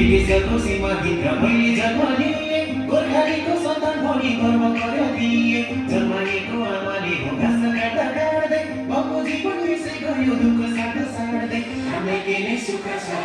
विदेशको सीमाभित्र मैले जन्म लिएँ गोर्खालीको सन्तान भनी गर्व गर्यो दिए जन्माएको आमाले हो घाँस काट्दा काट्दै बाबुजी पनि यसै गयो दुःख साट्दा साट्दै हामीलाई के नै सुख छ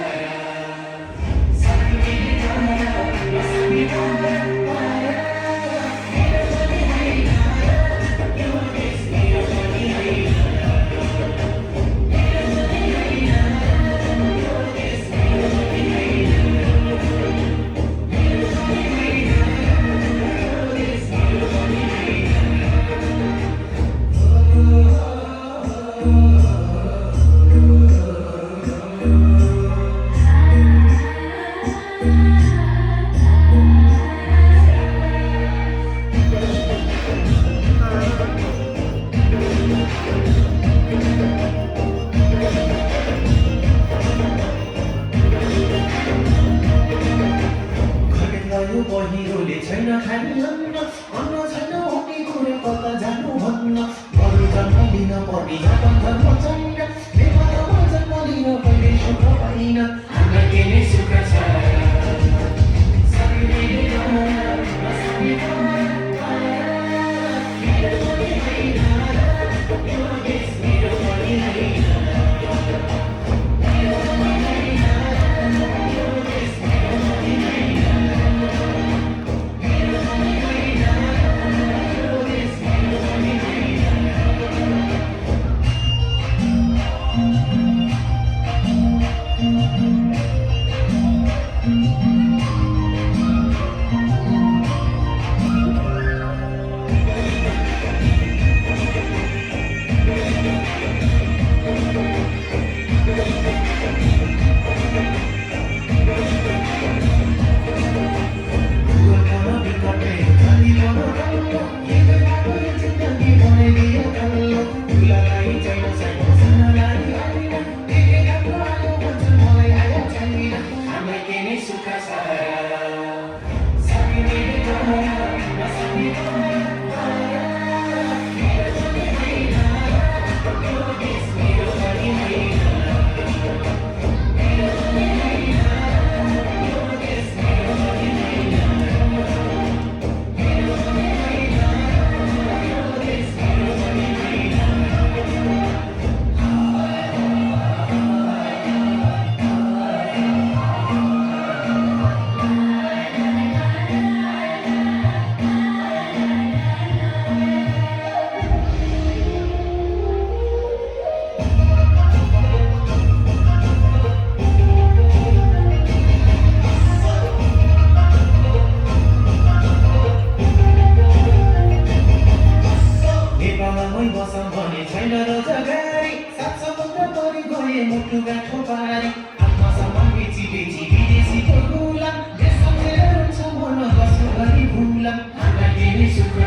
र बहिरोले छैन खाने अन्न अन्न छैन हुने कुरो कता जानु भन्न बरु जन्म लिन पर्ने जातन धर्म छैन नेपालमा जन्म लिन पहिले सुख पाइन हामीलाई के नै सुख छ छैन रोजगारी सात समुद्र परि गए मुटु गाँठो पारी आत्मसम्मान बेची बेची विदेशीको गुलाम देश सम्झेर हुन्छ मन बस्नु गरी भुलाम हामीलाई के नै सुख